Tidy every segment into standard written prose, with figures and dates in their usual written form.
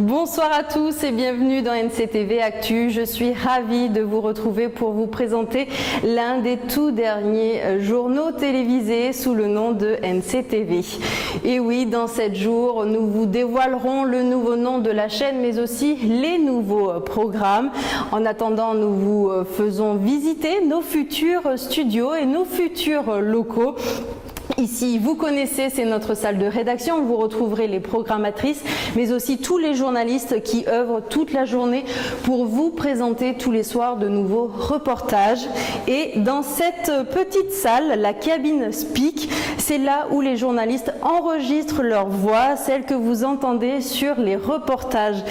Bonsoir à tous et bienvenue dans NCTV Actu. Je suis ravie de vous retrouver pour vous présenter l'un des tout derniers journaux télévisés sous le nom de NCTV. Et oui, dans 7 jours, nous vous dévoilerons le nouveau nom de la chaîne, mais aussi les nouveaux programmes. En attendant, nous vous faisons visiter nos futurs studios et nos futurs locaux. Ici, vous connaissez, c'est notre salle de rédaction. Vous retrouverez les programmatrices, mais aussi tous les journalistes qui œuvrent toute la journée pour vous présenter tous les soirs de nouveaux reportages. Et dans cette petite salle, la cabine Speak, c'est là où les journalistes enregistrent leur voix, celle que vous entendez sur les reportages.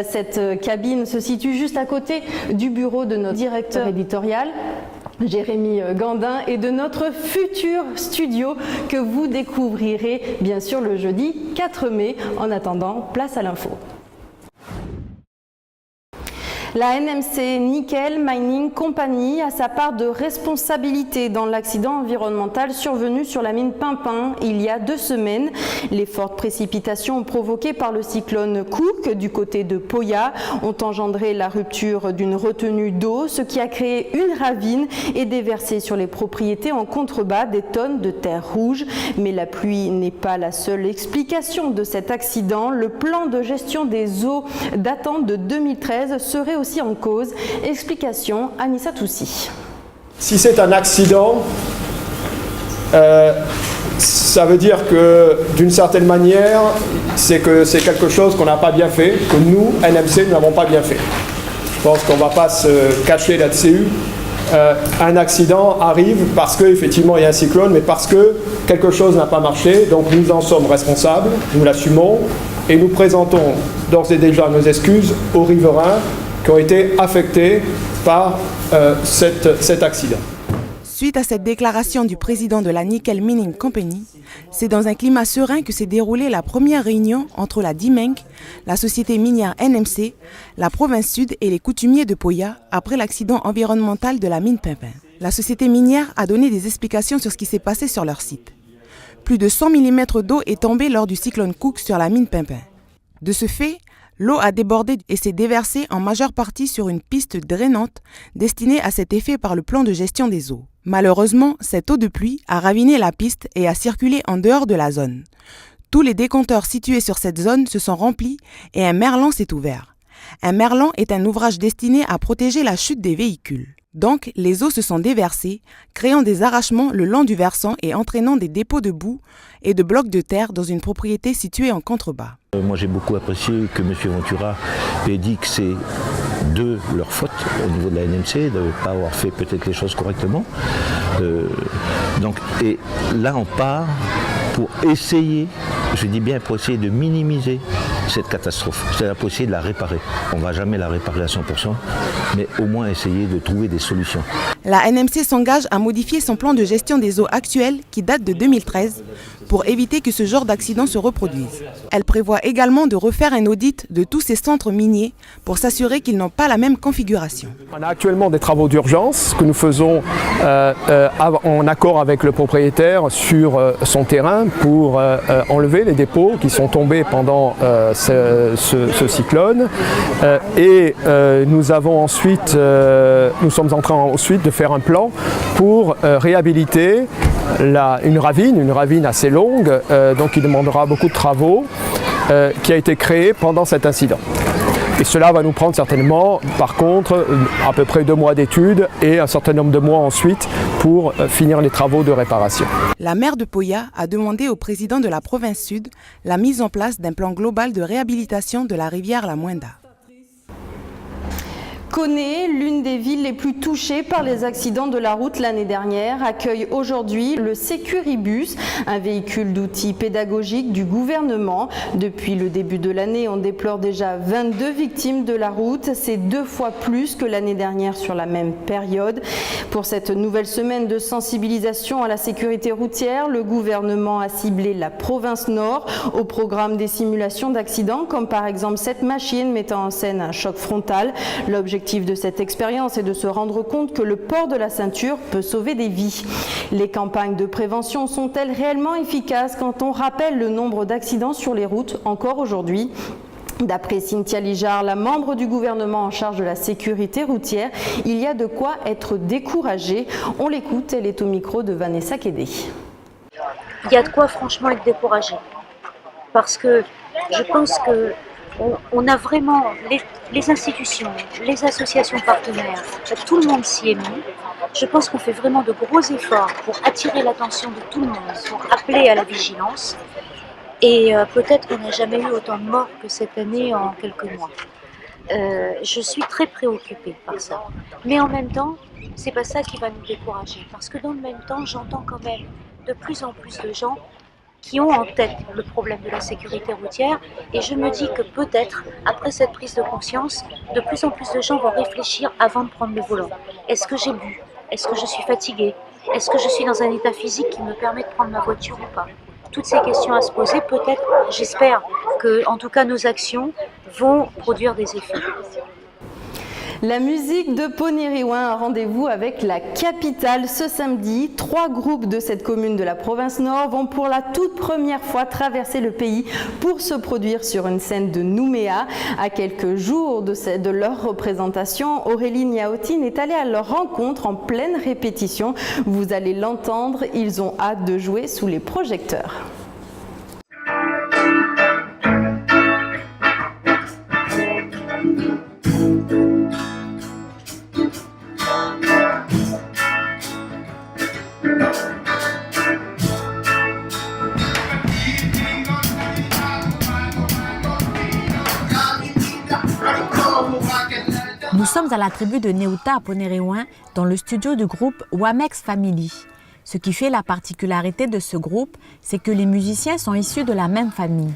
Cette cabine se situe juste à côté du bureau de notre directeur éditorial, Jérémy Gandin, et de notre futur studio que vous découvrirez bien sûr le jeudi 4 mai. En attendant, place à l'info. La NMC Nickel Mining Company a sa part de responsabilité dans l'accident environnemental survenu sur la mine Pimpin il y a 2 semaines. Les fortes précipitations provoquées par le cyclone Cook du côté de Poya ont engendré la rupture d'une retenue d'eau, ce qui a créé une ravine et déversé sur les propriétés en contrebas des tonnes de terre rouge. Mais la pluie n'est pas la seule explication de cet accident. Le plan de gestion des eaux datant de 2013 serait aussi en cause. Explication, Anissa Toussi. Si c'est un accident, ça veut dire que d'une certaine manière, c'est que c'est quelque chose qu'on n'a pas bien fait, que nous, NMC, nous n'avons pas bien fait. Je pense qu'on ne va pas se cacher là-dessus. Un accident arrive parce qu'effectivement il y a un cyclone, mais parce que quelque chose n'a pas marché. Donc nous en sommes responsables, nous l'assumons et nous présentons d'ores et déjà nos excuses aux riverains qui ont été affectés par cet accident. Suite à cette déclaration du président de la Nickel Mining Company, c'est dans un climat serein que s'est déroulée la première réunion entre la DIMENC, la société minière NMC, la province sud et les coutumiers de Poya après l'accident environnemental de la mine Pimpin. La société minière a donné des explications sur ce qui s'est passé sur leur site. Plus de 100 mm d'eau est tombée lors du cyclone Cook sur la mine Pimpin. De ce fait, l'eau a débordé et s'est déversée en majeure partie sur une piste drainante destinée à cet effet par le plan de gestion des eaux. Malheureusement, cette eau de pluie a raviné la piste et a circulé en dehors de la zone. Tous les décompteurs situés sur cette zone se sont remplis et un merlan s'est ouvert. Un merlan est un ouvrage destiné à protéger la chute des véhicules. Donc, les eaux se sont déversées, créant des arrachements le long du versant et entraînant des dépôts de boue et de blocs de terre dans une propriété située en contrebas. Moi j'ai beaucoup apprécié que M. Ventura ait dit que c'est de leur faute au niveau de la NMC, de ne pas avoir fait peut-être les choses correctement. Et là on part pour essayer, je dis bien pour essayer de minimiser cette catastrophe, c'est-à-dire pour essayer de la réparer. On ne va jamais la réparer à 100%, mais au moins essayer de trouver des solutions. La NMC s'engage à modifier son plan de gestion des eaux actuel qui date de 2013 pour éviter que ce genre d'accident se reproduise. Elle prévoit également de refaire un audit de tous ces centres miniers pour s'assurer qu'ils n'ont pas la même configuration. On a actuellement des travaux d'urgence que nous faisons en accord avec le propriétaire sur son terrain pour enlever les dépôts qui sont tombés pendant ce cyclone. Nous avons ensuite, nous sommes en train ensuite de faire un plan pour réhabiliter une ravine assez longue, donc qui demandera beaucoup de travaux, qui a été créée pendant cet incident. Et cela va nous prendre certainement, par contre, à peu près 2 mois d'études et un certain nombre de mois ensuite pour finir les travaux de réparation. La maire de Poya a demandé au président de la province sud la mise en place d'un plan global de réhabilitation de la rivière La Moinda. Koné, l'une des villes les plus touchées par les accidents de la route l'année dernière, accueille aujourd'hui le Sécuribus, un véhicule d'outils pédagogiques du gouvernement. Depuis le début de l'année, on déplore déjà 22 victimes de la route. C'est 2 fois plus que l'année dernière sur la même période. Pour cette nouvelle semaine de sensibilisation à la sécurité routière, le gouvernement a ciblé la province Nord au programme des simulations d'accidents, comme par exemple cette machine mettant en scène un choc frontal. L'objectif de cette expérience est de se rendre compte que le port de la ceinture peut sauver des vies. Les campagnes de prévention sont-elles réellement efficaces quand on rappelle le nombre d'accidents sur les routes encore aujourd'hui ? D'après Cynthia Lijard, la membre du gouvernement en charge de la sécurité routière, il y a de quoi être découragé. On l'écoute, elle est au micro de Vanessa Kédé. Il y a de quoi franchement être découragé. Parce que je pense qu'on a vraiment les institutions, les associations partenaires, tout le monde s'y est mis. Je pense qu'on fait vraiment de gros efforts pour attirer l'attention de tout le monde, pour appeler à la vigilance. Et peut-être qu'on n'a jamais eu autant de morts que cette année en quelques mois. Je suis très préoccupée par ça. Mais en même temps, c'est pas ça qui va nous décourager. Parce que dans le même temps, j'entends quand même de plus en plus de gens qui ont en tête le problème de la sécurité routière. Et je me dis que peut-être, après cette prise de conscience, de plus en plus de gens vont réfléchir avant de prendre le volant. Est-ce que j'ai bu ? Est-ce que je suis fatiguée ? Est-ce que je suis dans un état physique qui me permet de prendre ma voiture ou pas ? Toutes ces questions à se poser, peut-être, j'espère que, en tout cas, nos actions vont produire des effets. La musique de Ponériouin a rendez-vous avec la capitale ce samedi. 3 groupes de cette commune de la province Nord vont pour la toute première fois traverser le pays pour se produire sur une scène de Nouméa. À quelques jours de leur représentation, Aurélie Niaotine est allée à leur rencontre en pleine répétition. Vous allez l'entendre, ils ont hâte de jouer sous les projecteurs. Nous sommes à la tribu de Neuta à Ponériouin, dans le studio du groupe Wamex Family. Ce qui fait la particularité de ce groupe, c'est que les musiciens sont issus de la même famille.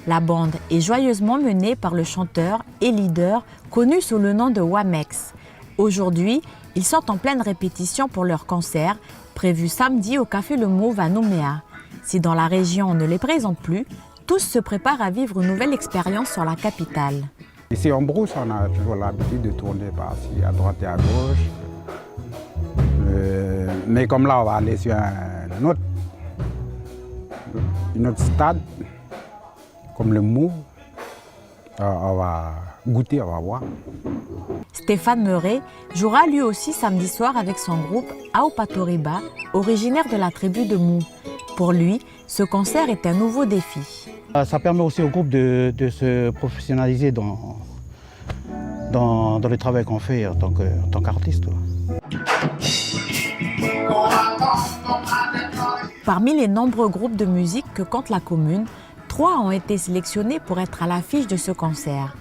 La bande est joyeusement menée par le chanteur et leader connu sous le nom de Wamex. Aujourd'hui, ils sont en pleine répétition pour leur concert, prévu samedi au Café Le Mauve à Nouméa. Si dans la région on ne les présente plus, tous se préparent à vivre une nouvelle expérience sur la capitale. Ici en brousse, on a toujours l'habitude de tourner par-ci, à droite et à gauche. Mais comme là, on va aller sur un autre stade, comme le Mou. On va goûter, on va voir. Stéphane Meuret jouera lui aussi samedi soir avec son groupe Aopatoriba, originaire de la tribu de Mou. Pour lui, ce concert est un nouveau défi. Ça permet aussi au groupe de se professionnaliser dans le travail qu'on fait en tant qu'artiste. Parmi les nombreux groupes de musique que compte la commune, 3 ont été sélectionnés pour être à l'affiche de ce concert.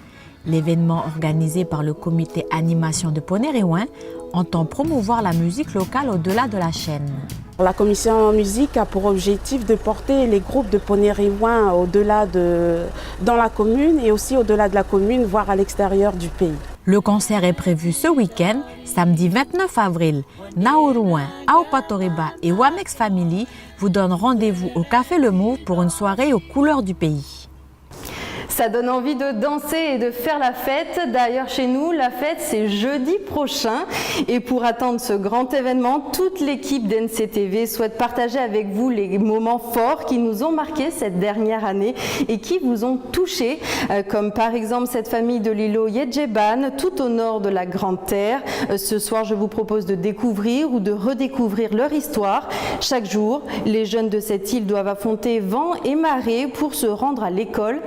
L'événement organisé par le comité animation de Ponériouin entend promouvoir la musique locale au-delà de la chaîne. La commission musique a pour objectif de porter les groupes de Ponériouin dans la commune et aussi au-delà de la commune, voire à l'extérieur du pays. Le concert est prévu ce week-end, samedi 29 avril. Naurouin, Aopatoriba et Wamex Family vous donnent rendez-vous au Café Le Mauve pour une soirée aux couleurs du pays. Ça donne envie de danser et de faire la fête. D'ailleurs, chez nous, la fête, c'est jeudi prochain. Et pour attendre ce grand événement, toute l'équipe d'NCTV souhaite partager avec vous les moments forts qui nous ont marqués cette dernière année et qui vous ont touchés, comme par exemple cette famille de l'îlot Yedjeban, tout au nord de la Grande Terre. Ce soir, je vous propose de découvrir ou de redécouvrir leur histoire. Chaque jour, les jeunes de cette île doivent affronter vent et marée pour se rendre à l'école.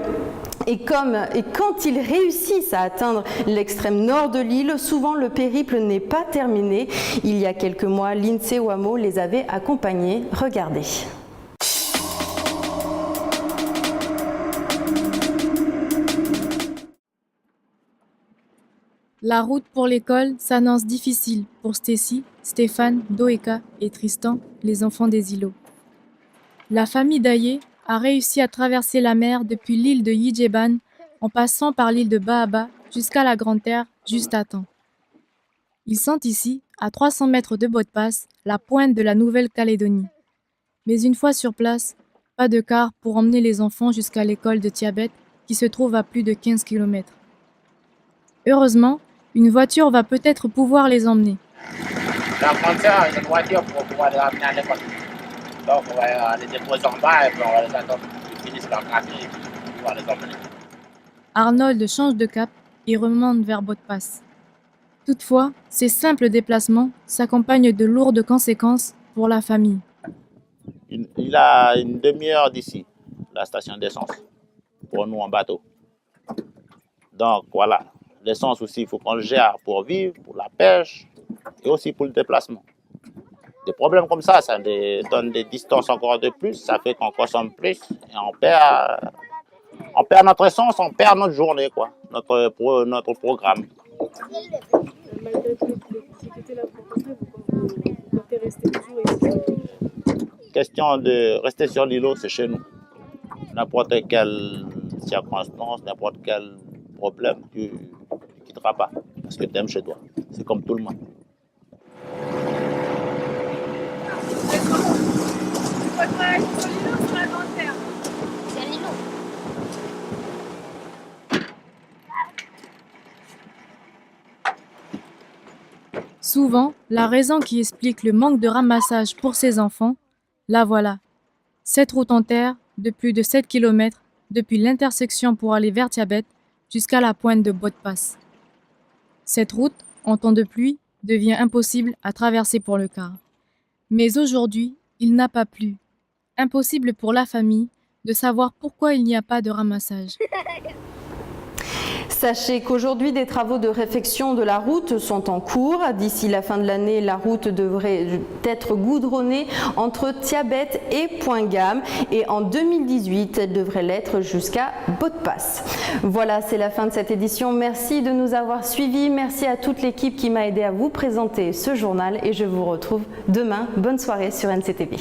Et quand ils réussissent à atteindre l'extrême nord de l'île, souvent le périple n'est pas terminé. Il y a quelques mois, l'INSEE WAMO les avait accompagnés. Regardez. La route pour l'école s'annonce difficile pour Stacy, Stéphane, Doeka et Tristan, les enfants des îlots. La famille Daye a réussi à traverser la mer depuis l'île de Yidjeban en passant par l'île de Bahaba jusqu'à la Grande Terre juste à temps. Ils sont ici, à 300 mètres de Bodpas, la pointe de la Nouvelle-Calédonie. Mais une fois sur place, pas de car pour emmener les enfants jusqu'à l'école de Tiabet qui se trouve à plus de 15 km. Heureusement, une voiture va peut-être pouvoir les emmener. La frontière, il y a une voiture pour pouvoir les ramener à l'école. Donc on va les déposer en bas et puis on va les attendre qu'ils finissent leur café et pouvoir les emmener. Arnold change de cap et remonte vers Botpass. Toutefois, ces simples déplacements s'accompagnent de lourdes conséquences pour la famille. Il a une demi-heure d'ici, la station d'essence, pour nous en bateau. Donc voilà, l'essence aussi, il faut qu'on le gère pour vivre, pour la pêche et aussi pour le déplacement. Des problèmes comme ça donne des distances encore de plus, ça fait qu'on consomme plus et on perd notre essence, on perd notre journée, quoi, notre programme. Malgré toutes les difficultés là, vous comptez rester toujours ici? Question de rester sur l'îlot, c'est chez nous. N'importe quelle circonstance, n'importe quel problème, tu ne quitteras pas parce que tu aimes chez toi. C'est comme tout le monde. Votre travail sur l'îlot sur la grande terre? C'est l'îlot. Souvent, la raison qui explique le manque de ramassage pour ces enfants, la voilà. Cette route en terre de plus de 7 km depuis l'intersection pour aller vers Tiabet jusqu'à la pointe de Botpass. Cette route, en temps de pluie, devient impossible à traverser pour le car. Mais aujourd'hui, il n'a pas plu. Impossible pour la famille de savoir pourquoi il n'y a pas de ramassage. Sachez qu'aujourd'hui, des travaux de réfection de la route sont en cours. D'ici la fin de l'année, la route devrait être goudronnée entre Tiabet et Point-Gamme. Et en 2018, elle devrait l'être jusqu'à Botpass. Voilà, c'est la fin de cette édition. Merci de nous avoir suivis. Merci à toute l'équipe qui m'a aidé à vous présenter ce journal. Et je vous retrouve demain. Bonne soirée sur NCTV.